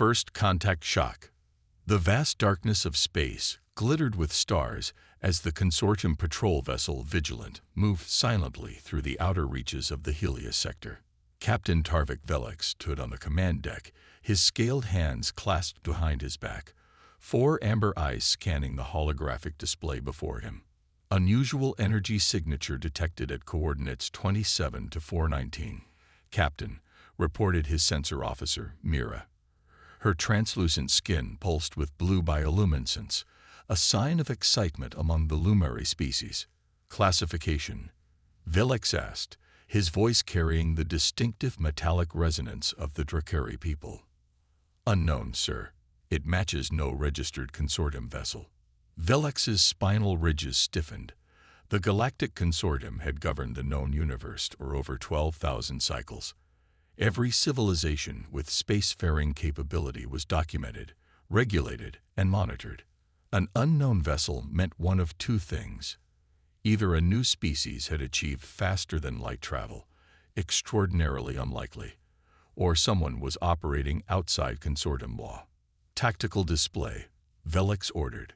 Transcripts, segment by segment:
First contact shock. The vast darkness of space glittered with stars as the consortium patrol vessel Vigilant moved silently through the outer reaches of the Helios sector. Captain Tarvik Velix stood on the command deck, his scaled hands clasped behind his back, 4 amber eyes scanning the holographic display before him. Unusual energy signature detected at coordinates 27 to 419. Captain, reported his sensor officer, Mira. Her translucent skin pulsed with blue bioluminescence, a sign of excitement among the Lumari species. Classification. Velix asked, his voice carrying the distinctive metallic resonance of the Drakari people. Unknown, sir. It matches no registered consortium vessel. Velix's spinal ridges stiffened. The Galactic Consortium had governed the known universe for over 12,000 cycles. Every civilization with spacefaring capability was documented, regulated, and monitored. An unknown vessel meant one of 2 things. Either a new species had achieved faster-than-light travel, extraordinarily unlikely, or someone was operating outside consortium law. Tactical display, Velix ordered.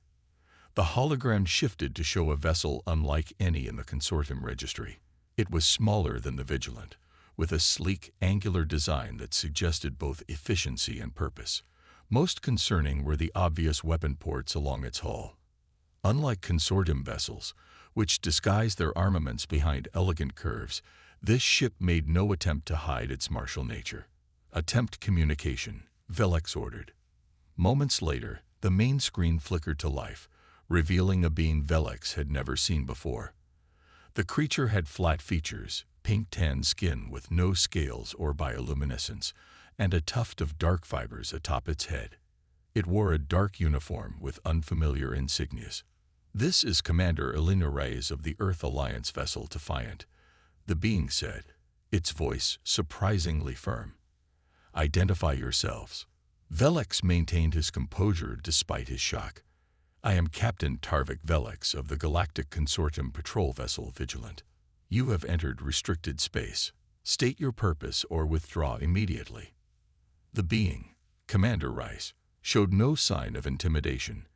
The hologram shifted to show a vessel unlike any in the consortium registry. It was smaller than the Vigilant, with a sleek, angular design that suggested both efficiency and purpose. Most concerning were the obvious weapon ports along its hull. Unlike consortium vessels, which disguised their armaments behind elegant curves, this ship made no attempt to hide its martial nature. Attempt communication, Velix ordered. Moments later, the main screen flickered to life, revealing a being Velix had never seen before. The creature had flat features, pink-tan skin with no scales or bioluminescence, and a tuft of dark fibers atop its head. It wore a dark uniform with unfamiliar insignias. "This is Commander Elena Reyes of the Earth Alliance vessel Defiant," the being said, its voice surprisingly firm. "Identify yourselves." Velix maintained his composure despite his shock. "I am Captain Tarvik Velix of the Galactic Consortium patrol vessel Vigilant. You have entered restricted space. State your purpose or withdraw immediately." The being, Commander Rice, showed no sign of intimidation.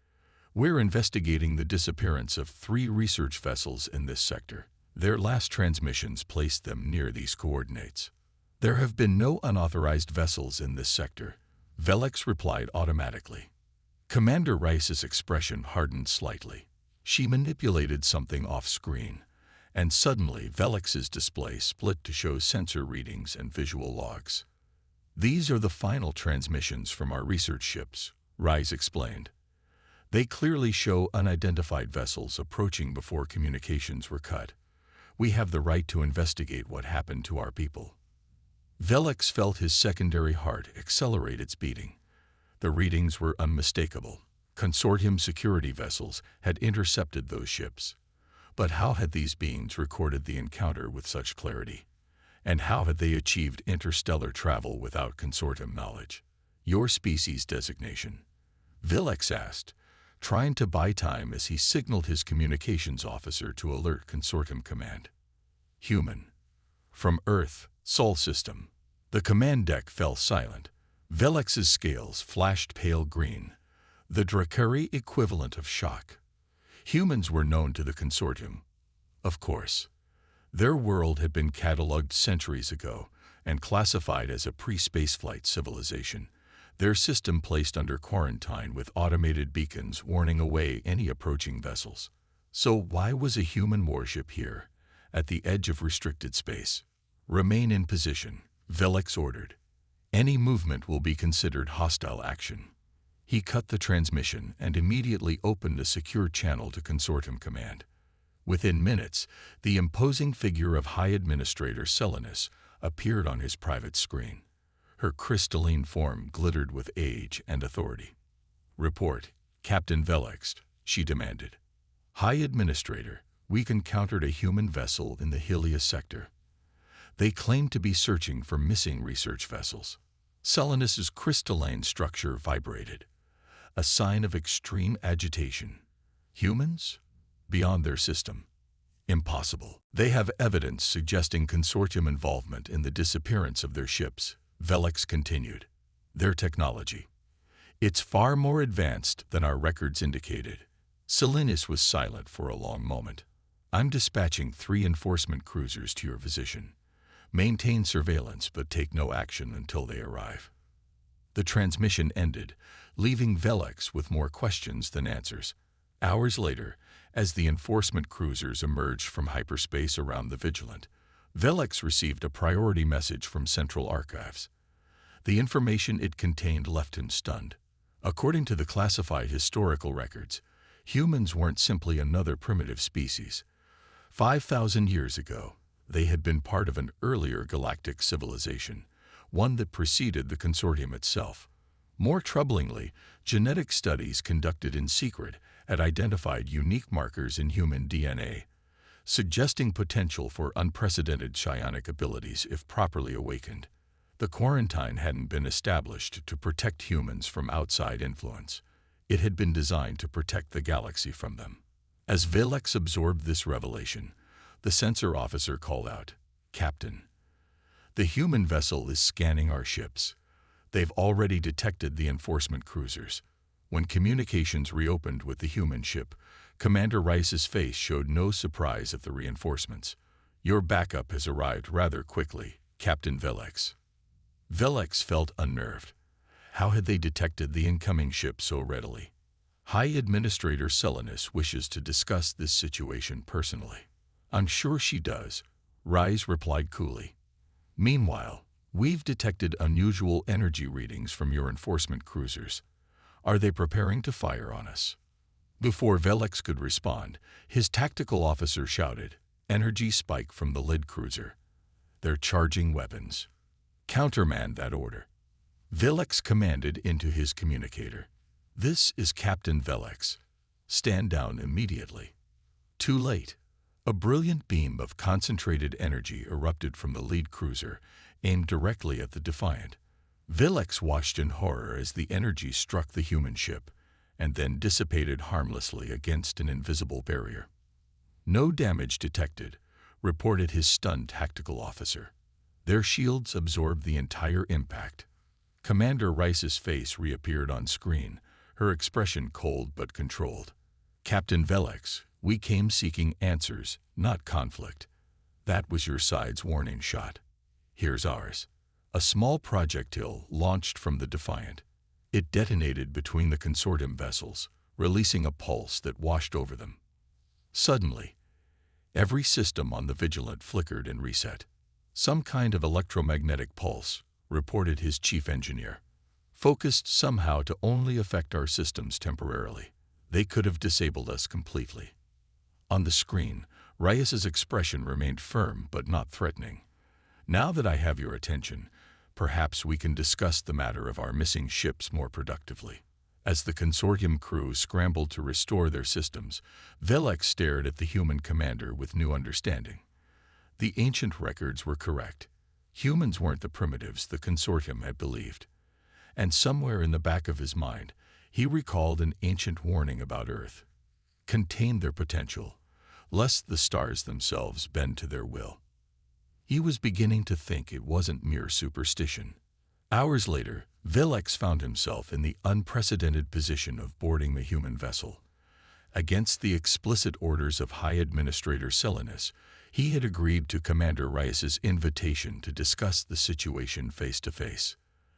"We're investigating the disappearance of 3 research vessels in this sector. Their last transmissions placed them near these coordinates. There have been no unauthorized vessels in this sector," Velix replied automatically. Commander Rice's expression hardened slightly. She manipulated something off-screen, and suddenly Velix's display split to show sensor readings and visual logs. "These are the final transmissions from our research ships," Rice explained. "They clearly show unidentified vessels approaching before communications were cut. We have the right to investigate what happened to our people." Velix felt his secondary heart accelerate its beating. The readings were unmistakable. Consortium security vessels had intercepted those ships. But how had these beings recorded the encounter with such clarity? And how had they achieved interstellar travel without consortium knowledge? "Your species designation?" Velix asked, trying to buy time as he signaled his communications officer to alert consortium command. "Human. From Earth, Sol system." The command deck fell silent. Velix's scales flashed pale green, the Drakari equivalent of shock. Humans were known to the consortium. Of course. Their world had been catalogued centuries ago and classified as a pre-spaceflight civilization, their system placed under quarantine with automated beacons warning away any approaching vessels. So why was a human warship here, at the edge of restricted space? "Remain in position," Velix ordered. "Any movement will be considered hostile action." He cut the transmission and immediately opened a secure channel to consortium command. Within minutes, the imposing figure of High Administrator Selenus appeared on his private screen. Her crystalline form glittered with age and authority. "Report, Captain Velix," she demanded. "High Administrator, we encountered a human vessel in the Helios sector. They claim to be searching for missing research vessels." Selenus's crystalline structure vibrated, a sign of extreme agitation. "Humans? Beyond their system. Impossible. They have evidence suggesting consortium involvement in the disappearance of their ships," Velix continued. "Their technology, It's far more advanced than our records indicated. Salinas was silent for a long moment. I'm dispatching 3 enforcement cruisers to your position. Maintain surveillance, but take no action until they arrive. The transmission ended, leaving Velex with more questions than answers. Hours later, as the enforcement cruisers emerged from hyperspace around the Vigilant, Velex received a priority message from Central Archives. The information it contained left him stunned. According to the classified historical records, humans weren't simply another primitive species. 5,000 years ago, they had been part of an earlier galactic civilization, one that preceded the consortium itself. More troublingly, genetic studies conducted in secret had identified unique markers in human DNA, suggesting potential for unprecedented psionic abilities if properly awakened. The quarantine hadn't been established to protect humans from outside influence. It had been designed to protect the galaxy from them. As Velex absorbed this revelation, the sensor officer called out, "Captain, the human vessel is scanning our ships. They've already detected the enforcement cruisers." When communications reopened with the human ship, Commander Rice's face showed no surprise at the reinforcements. "Your backup has arrived rather quickly, Captain Velex." Velex felt unnerved. How had they detected the incoming ship so readily? High Administrator Salinas wishes to discuss this situation personally. "I'm sure she does," Rice replied coolly. "Meanwhile, we've detected unusual energy readings from your enforcement cruisers. Are they preparing to fire on us?" Before Velex could respond, his tactical officer shouted, "Energy spike from the lead cruiser. They're charging weapons. Countermand that order." Velex commanded into his communicator. "This is Captain Velex. Stand down immediately." Too late. A brilliant beam of concentrated energy erupted from the lead cruiser, aimed directly at the Defiant. Velex watched in horror as the energy struck the human ship, and then dissipated harmlessly against an invisible barrier. "No damage detected," reported his stunned tactical officer. "Their shields absorbed the entire impact." Commander Rice's face reappeared on screen, her expression cold but controlled. "Captain Velex, we came seeking answers, not conflict. That was your side's warning shot. Here's ours." A small projectile launched from the Defiant. It detonated between the consortium vessels, releasing a pulse that washed over them. Suddenly, every system on the Vigilant flickered and reset. "Some kind of electromagnetic pulse," reported his chief engineer. "Focused somehow to only affect our systems temporarily. They could have disabled us completely." On the screen, Reyes's expression remained firm but not threatening. "Now that I have your attention, perhaps we can discuss the matter of our missing ships more productively." As the consortium crew scrambled to restore their systems, Velex stared at the human commander with new understanding. The ancient records were correct. Humans weren't the primitives the consortium had believed. And somewhere in the back of his mind, he recalled an ancient warning about Earth. Contain their potential, lest the stars themselves bend to their will. He was beginning to think it wasn't mere superstition. Hours later, Velex found himself in the unprecedented position of boarding the human vessel. Against the explicit orders of High Administrator Salinas, he had agreed to Commander Rice's invitation to discuss the situation face to face.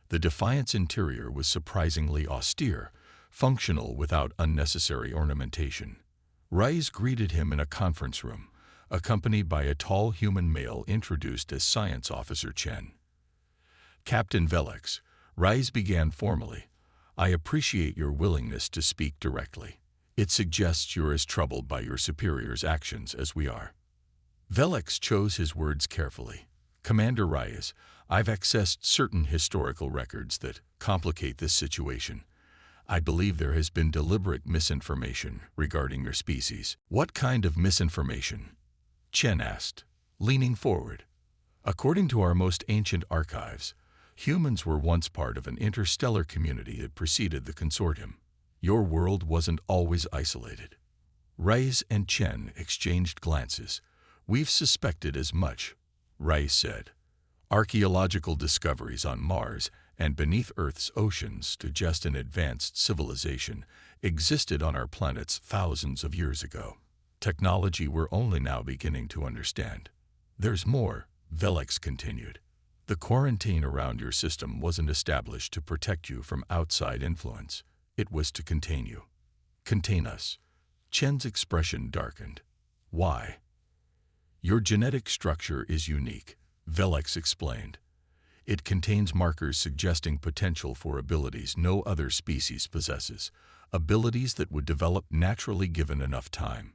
The Defiant's interior was surprisingly austere, functional without unnecessary ornamentation. Rice greeted him in a conference room, accompanied by a tall human male introduced as Science Officer Chen. "Captain Velex," Rice began formally, "I appreciate your willingness to speak directly. It suggests you're as troubled by your superior's actions as we are." Velex chose his words carefully. "Commander Rice, I've accessed certain historical records that complicate this situation. I believe there has been deliberate misinformation regarding your species." "What kind of misinformation?" Chen asked, leaning forward. "According to our most ancient archives, humans were once part of an interstellar community that preceded the consortium. Your world wasn't always isolated." Rice and Chen exchanged glances. "We've suspected as much," Rice said. "Archaeological discoveries on Mars and beneath Earth's oceans to just an advanced civilization existed on our planets thousands of years ago. Technology we're only now beginning to understand. There's more, Velix continued. The quarantine around your system wasn't established to protect you from outside influence. It was to contain you. Contain us. Chen's expression darkened. Why? Your genetic structure is unique, Velix explained. It contains markers suggesting potential for abilities no other species possesses, abilities that would develop naturally given enough time.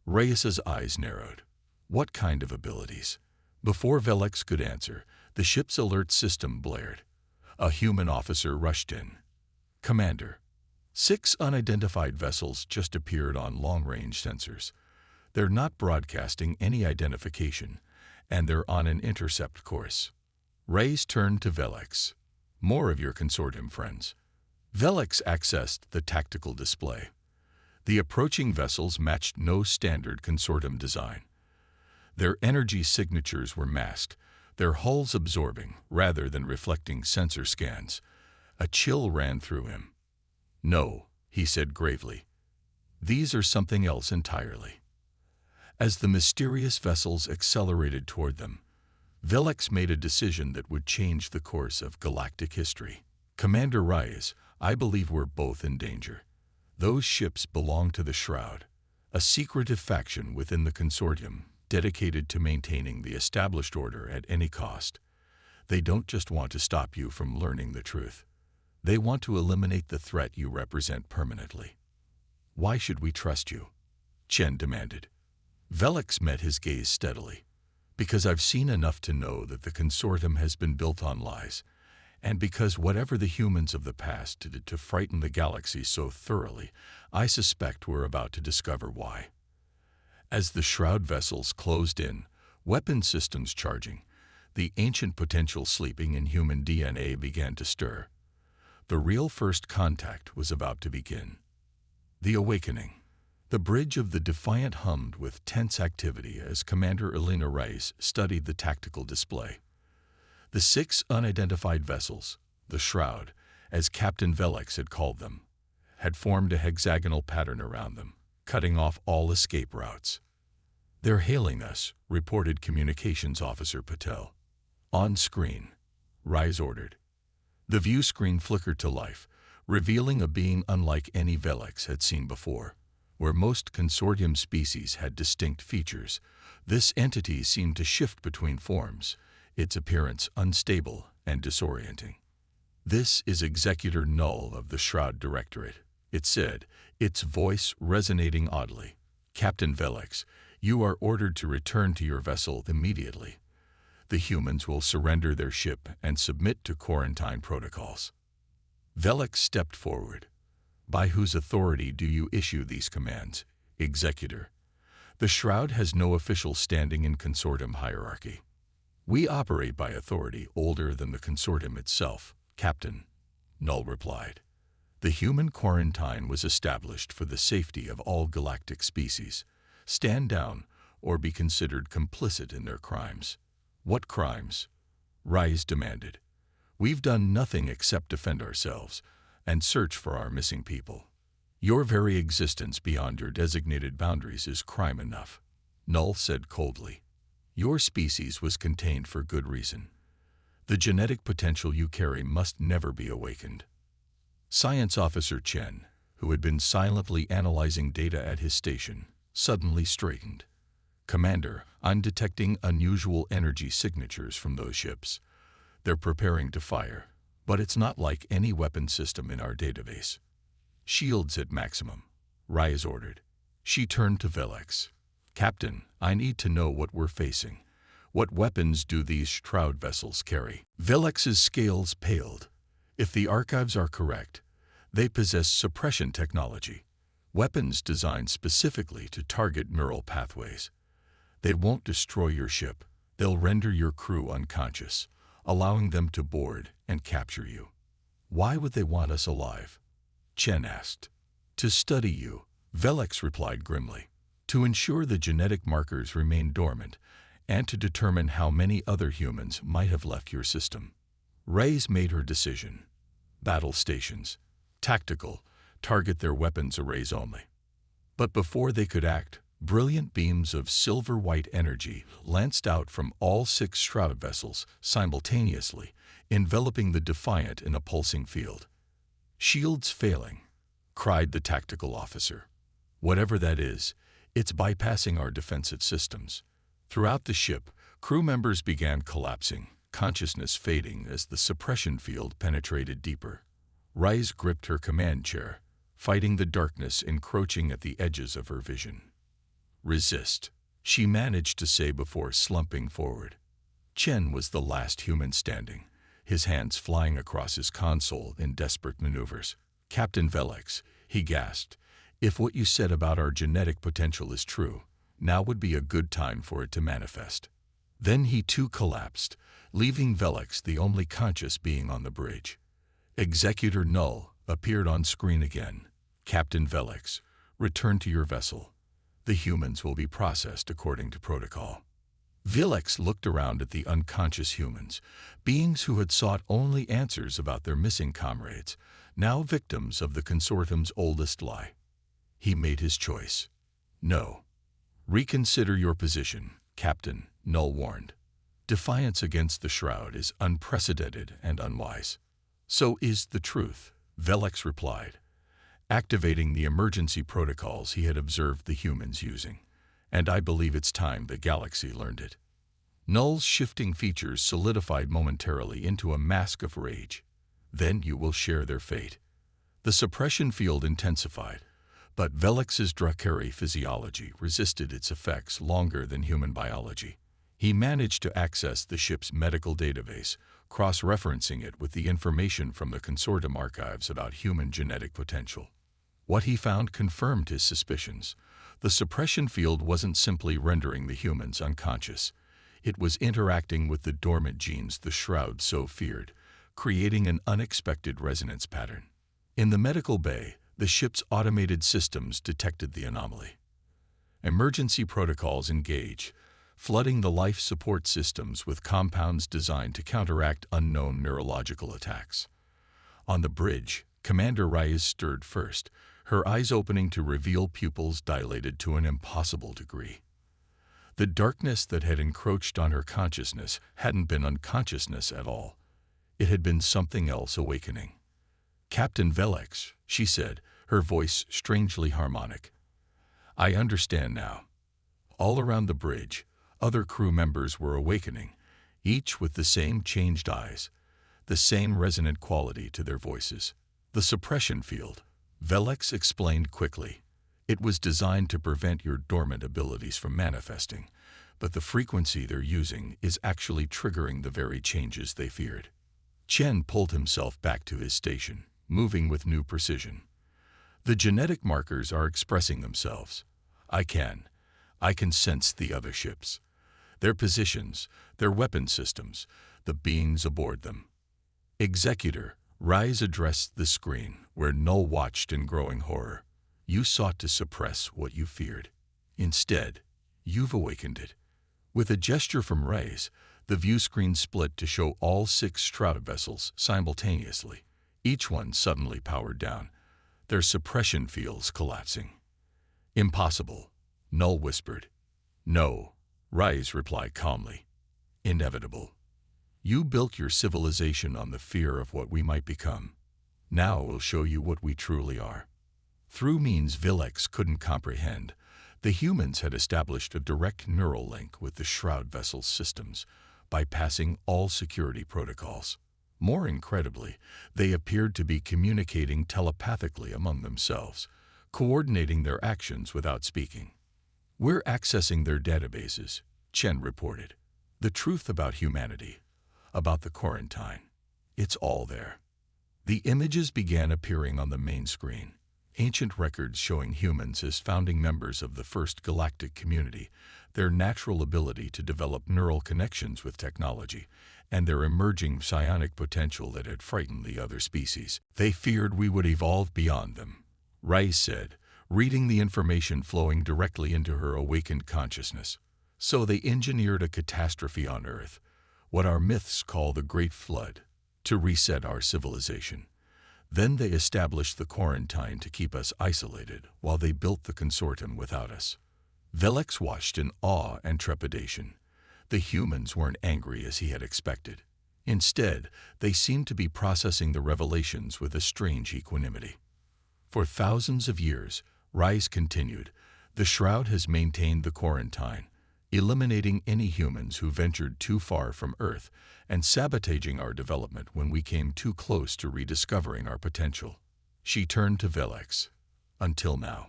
Reyes's eyes narrowed. What kind of abilities? Before Velix could answer, the ship's alert system blared. A human officer rushed in. Commander, 6 unidentified vessels just appeared on long-range sensors. They're not broadcasting any identification, and they're on an intercept course. Reyes turned to Velix. More of your consortium friends. Velix accessed the tactical display. The approaching vessels matched no standard consortium design. Their energy signatures were masked, their hulls absorbing rather than reflecting sensor scans. A chill ran through him. No, he said gravely. These are something else entirely. As the mysterious vessels accelerated toward them, Velix made a decision that would change the course of galactic history. Commander Reyes, I believe we're both in danger. Those ships belong to the Shroud, a secretive faction within the consortium dedicated to maintaining the established order at any cost. They don't just want to stop you from learning the truth. They want to eliminate the threat you represent permanently. Why should we trust you? Chen demanded. Velix met his gaze steadily. Because I've seen enough to know that the consortium has been built on lies, and because whatever the humans of the past did to frighten the galaxy so thoroughly, I suspect we're about to discover why. As the Shroud vessels closed in, weapon systems charging, the ancient potential sleeping in human DNA began to stir. The real first contact was about to begin. The awakening. The bridge of the Defiant hummed with tense activity as Commander Elena Reyes studied the tactical display. The 6 unidentified vessels, the Shroud, as Captain Velix had called them, had formed a hexagonal pattern around them, cutting off all escape routes. They're hailing us, reported Communications Officer Patel. On screen, Reyes ordered. The view screen flickered to life, revealing a being unlike any Velix had seen before. Where most consortium species had distinct features, this entity seemed to shift between forms, its appearance unstable and disorienting. This is Executor Null of the Shroud Directorate, it said, its voice resonating oddly. Captain Velix, you are ordered to return to your vessel immediately. The humans will surrender their ship and submit to quarantine protocols. Velix stepped forward. By whose authority do you issue these commands, Executor? The Shroud has no official standing in consortium hierarchy. We operate by authority older than the consortium itself, Captain, Null replied. The human quarantine was established for the safety of all galactic species. Stand down or be considered complicit in their crimes. What crimes? Reyes demanded. We've done nothing except defend ourselves and search for our missing people. Your very existence beyond your designated boundaries is crime enough, Null said coldly. Your species was contained for good reason. The genetic potential you carry must never be awakened. Science Officer Chen, who had been silently analyzing data at his station, suddenly straightened. Commander, I'm detecting unusual energy signatures from those ships. They're preparing to fire, but it's not like any weapon system in our database. Shields at maximum, Reyes ordered. She turned to Velix. Captain, I need to know what we're facing. What weapons do these Shroud vessels carry? Velix's scales paled. If the archives are correct, they possess suppression technology, weapons designed specifically to target neural pathways. They won't destroy your ship. They'll render your crew unconscious, allowing them to board and capture you. Why would they want us alive? Chen asked. To study you, Velix replied grimly. To ensure the genetic markers remain dormant, and to determine how many other humans might have left your system. Reyes made her decision. Battle stations. Tactical. Target their weapons arrays only. But before they could act, brilliant beams of silver-white energy lanced out from all 6 shroud vessels simultaneously, enveloping the Defiant in a pulsing field. "Shields failing," cried the tactical officer. "Whatever that is, it's bypassing our defensive systems." Throughout the ship, crew members began collapsing, consciousness fading as the suppression field penetrated deeper. Reyes gripped her command chair, fighting the darkness encroaching at the edges of her vision. "Resist," she managed to say before slumping forward. Chen was the last human standing, his hands flying across his console in desperate maneuvers. "Captain Velix," he gasped, "if what you said about our genetic potential is true, now would be a good time for it to manifest." Then he too collapsed, leaving Velix the only conscious being on the bridge. Executor Null appeared on screen again. "Captain Velix, return to your vessel. The humans will be processed according to protocol." Velix looked around at the unconscious humans, beings who had sought only answers about their missing comrades, now victims of the consortium's oldest lie. He made his choice. "No. Reconsider your position, Captain," Null warned. "Defiance against the Shroud is unprecedented and unwise." "So is the truth," Velix replied, activating the emergency protocols he had observed the humans using. "And I believe it's time the galaxy learned it." Null's shifting features solidified momentarily into a mask of rage. "Then you will share their fate." The suppression field intensified, but Velix's Drakari physiology resisted its effects longer than human biology. He managed to access the ship's medical database, cross-referencing it with the information from the consortium archives about human genetic potential. What he found confirmed his suspicions. The suppression field wasn't simply rendering the humans unconscious. It was interacting with the dormant genes the Shroud so feared, creating an unexpected resonance pattern. In the medical bay, the ship's automated systems detected the anomaly. Emergency protocols engage, flooding the life support systems with compounds designed to counteract unknown neurological attacks. On the bridge, Commander Reyes stirred first, her eyes opening to reveal pupils dilated to an impossible degree. The darkness that had encroached on her consciousness hadn't been unconsciousness at all. It had been something else awakening. "Captain Velix," she said, her voice strangely harmonic. "I understand now." All around the bridge, other crew members were awakening, each with the same changed eyes, the same resonant quality to their voices. "The suppression field," Velix explained quickly. "It was designed to prevent your dormant abilities from manifesting, but the frequency they're using is actually triggering the very changes they feared." Chen pulled himself back to his station, moving with new precision. "The genetic markers are expressing themselves. I can sense the other ships. Their positions, their weapon systems, the beings aboard them." "Executor," Reyes addressed the screen, where Null watched in growing horror. "You sought to suppress what you feared. Instead, you've awakened it." With a gesture from Reyes, the view screen split to show all 6 shroud vessels simultaneously, each one suddenly powered down, their suppression fields collapsing. "Impossible," Null whispered. "No," Reyes replied calmly. "Inevitable. You built your civilization on the fear of what we might become. Now we'll show you what we truly are." Through means Velix couldn't comprehend, the humans had established a direct neural link with the Shroud vessel's systems, bypassing all security protocols. More incredibly, they appeared to be communicating telepathically among themselves, coordinating their actions without speaking. "We're accessing their databases," Chen reported. "The truth about humanity, about the quarantine, it's all there." The images began appearing on the main screen. Ancient records showing humans as founding members of the first galactic community, their natural ability to develop neural connections with technology, and their emerging psionic potential that had frightened the other species. "They feared we would evolve beyond them," Reyes said, reading the information flowing directly into her awakened consciousness. "So they engineered a catastrophe on Earth, what our myths call the Great Flood. to reset our civilization. Then they established the quarantine to keep us isolated while they built the consortium without us. Velix watched in awe and trepidation. The humans weren't angry as he had expected. Instead, they seemed to be processing the revelations with a strange equanimity. For thousands of years, Rise continued, the Shroud has maintained the quarantine, eliminating any humans who ventured too far from Earth and sabotaging our development when we came too close to rediscovering our potential. She turned to Velix. Until now.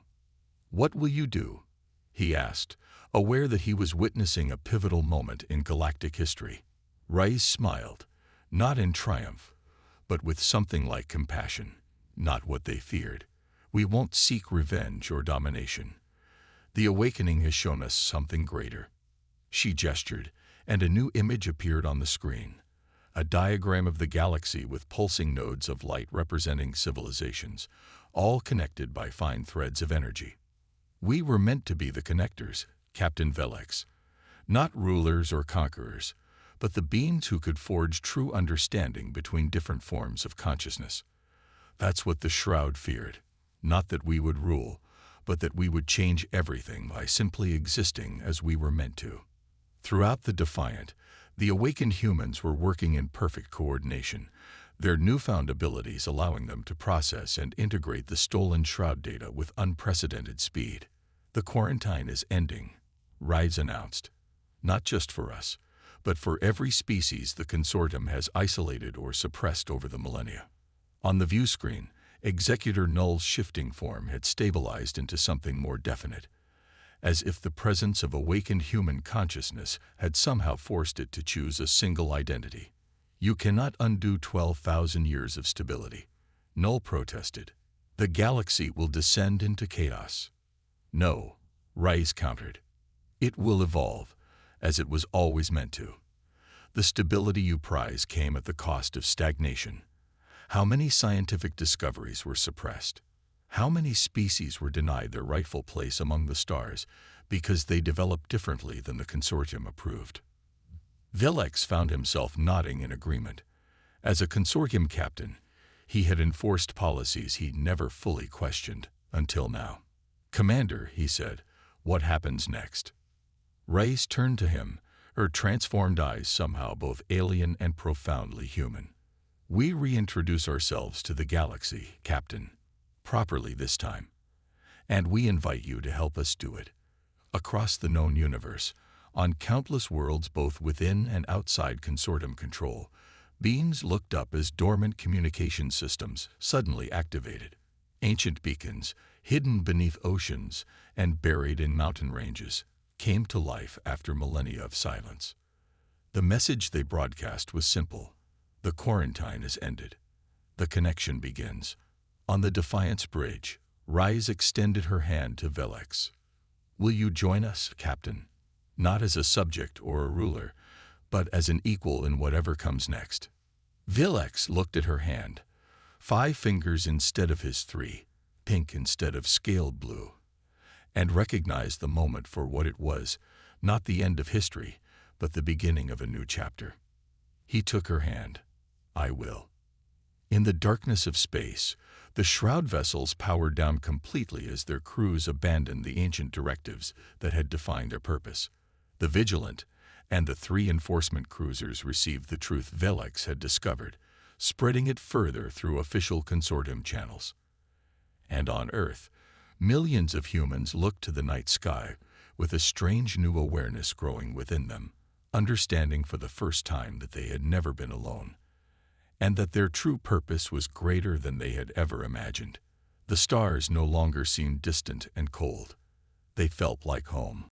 What will you do? He asked, aware that he was witnessing a pivotal moment in galactic history. Rise smiled, not in triumph, but with something like compassion. Not what they feared. We won't seek revenge or domination. The awakening has shown us something greater. She gestured, and a new image appeared on the screen. A diagram of the galaxy with pulsing nodes of light representing civilizations, all connected by fine threads of energy. We were meant to be the connectors, Captain Velix. Not rulers or conquerors, but the beings who could forge true understanding between different forms of consciousness. That's what the Shroud feared. Not that we would rule, but that we would change everything by simply existing as we were meant to. Throughout the Defiant, the awakened humans were working in perfect coordination, their newfound abilities allowing them to process and integrate the stolen Shroud data with unprecedented speed. The quarantine is ending, Rise announced. Not just for us, but for every species the consortium has isolated or suppressed over the millennia. On the view screen, Executor Null's shifting form had stabilized into something more definite, as if the presence of awakened human consciousness had somehow forced it to choose a single identity. You cannot undo 12,000 years of stability, Null protested. The galaxy will descend into chaos. No, Rise countered. It will evolve, as it was always meant to. The stability you prize came at the cost of stagnation. How many scientific discoveries were suppressed? How many species were denied their rightful place among the stars because they developed differently than the consortium approved? Velix found himself nodding in agreement. As a consortium captain, he had enforced policies he never fully questioned until now. Commander, he said, what happens next? Rise turned to him, her transformed eyes somehow both alien and profoundly human. We reintroduce ourselves to the galaxy, Captain. Properly this time. And we invite you to help us do it. Across the known universe, on countless worlds both within and outside consortium control, beings looked up as dormant communication systems suddenly activated. Ancient beacons, hidden beneath oceans and buried in mountain ranges, came to life after millennia of silence. The message they broadcast was simple. The quarantine is ended. The connection begins. On the Defiance Bridge, Rise extended her hand to Velix. Will you join us, Captain? Not as a subject or a ruler, but as an equal in whatever comes next. Velix looked at her hand. 5 fingers instead of his 3, pink instead of scaled blue, and recognized the moment for what it was, not the end of history, but the beginning of a new chapter. He took her hand. I will. In the darkness of space, the Shroud vessels powered down completely as their crews abandoned the ancient directives that had defined their purpose. The Vigilant and the 3 enforcement cruisers received the truth Velix had discovered, spreading it further through official consortium channels. And on Earth, millions of humans looked to the night sky with a strange new awareness growing within them, understanding for the first time that they had never been alone, and that their true purpose was greater than they had ever imagined. The stars no longer seemed distant and cold. They felt like home.